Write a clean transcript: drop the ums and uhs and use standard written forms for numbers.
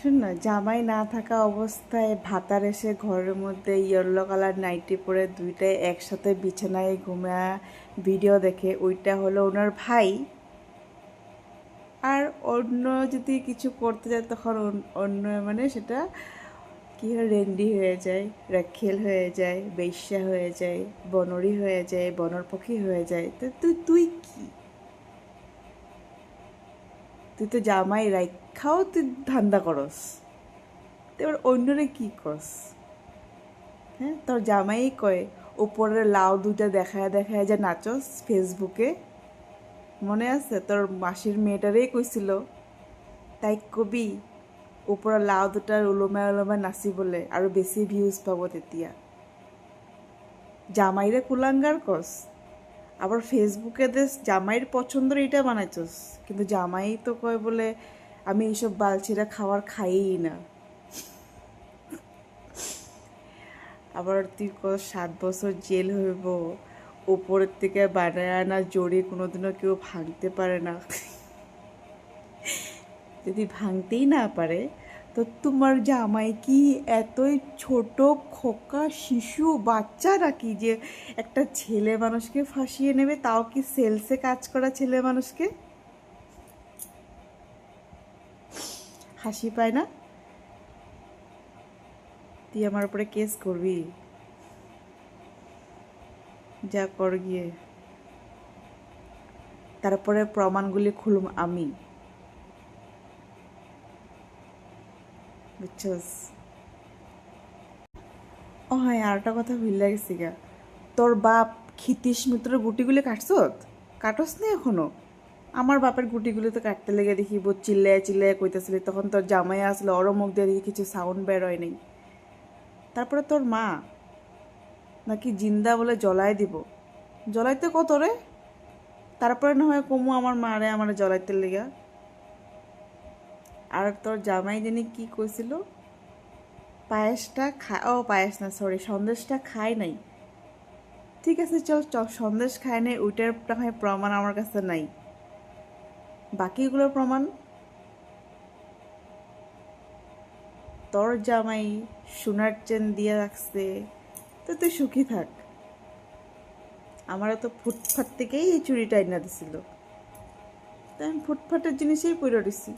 শোন না, জামাই না থাকা অবস্থায় ভাতার এসে ঘরের মধ্যে ইয়েলো কালার নাইটি পরে দুইটাই একসাথে বিছানায় ঘুমা ভিডিও দেখে, ওইটা হলো ওনার ভাই। আর অন্য যদি কিছু করতে যায় তখন অন্য মানে সেটা কি হয়, রেন্ডি হয়ে যায়, রাখেল হয়ে যায়, বেশ্যা হয়ে যায়, বনরি হয়ে যায়, বনর পক্ষী হয়ে যায়। তো তুই তুই কি? তুই তো জামাই রাখাও তুই ধান্দা করস, এবার অন্যরে কি কস? হ্যাঁ, তোর জামাই কয় উপরে লাউ দুইটা দেখায় দেখায় যে নাচস ফেসবুকে, মনে আছে? তোর মাসির মেয়েটারেই কইছিল তাই কবি উপরে লাউ দুটার ওলমায় ওলমায় নাচি বলে আরো বেশি ভিউজ পাবো তেতিয়া। জামাইরে কুলাঙ্গার কস, আবার ফেসবুকে দেশ জামাইয়ের পছন্দের এটা বানাইছস, কিন্তু জামাই তো কয় বলে আমি এইসব বালছিরা খাবার খাইই না। আবার তুই 7 বছর জেল হইব, উপরের থেকে বানায় আনা জড়ি কোনোদিনও কেউ ভাঙতে পারে না। যদি ভাঙতেই না পারে তো তোমার জামাই কি এতই ছোট খোকা শিশু বাচ্চা নাকি যে একটা ছেলে মানুষকে ফাঁসিয়ে নেবে, তাও কি সেলসে কাজ করা ছেলে মানুষকে? হাসি পায় না? তুই আমার উপরে কেস করবি? যা কর গিয়ে, তারপরে প্রমাণগুলি খুলুম আমি, বুঝছস? ও হ্যাঁ, আর একটা কথা ভুলে গেছি গা, তোর বাপ ক্ষিতীশ মিত্রের গুটিগুলি কাটছত? কাটস নি এখনো? আমার বাপের গুটিগুলি তো কাটতে লেগে দেখি বহুত চিল্লায় চিল্লায় কইতেছিলি, তখন তোর জামাই আসলে ওর মুখ দিয়ে দেখি কিছু সাউন্ড বের হয় নাই। তারপরে তোর মা নাকি জিন্দা বলে জ্বলাই দিব, জ্বলাইতে কত রে? তারপরে না হয় কমু আমার মারে আমার জ্বলাইতে লেগা। আর তোর জামাই জানি কি কইছিল, পায়েসটা ও পায়েস না, সরি, সন্দেশটা খায় নাই। ঠিক আছে, চল চল, সন্দেশ খায় নাই ওইটার প্রমাণ আমার কাছে নাই, বাকিগুলোর প্রমাণ তোর জামাই সোনার চেন দিয়ে রাখছে। তো তুই সুখী থাক, আমারও তো ফুটফাট থেকেই এই চুরিটা এনে দিছিল, তাই আমি ফুটফাটের জিনিসেই পরে রইছি।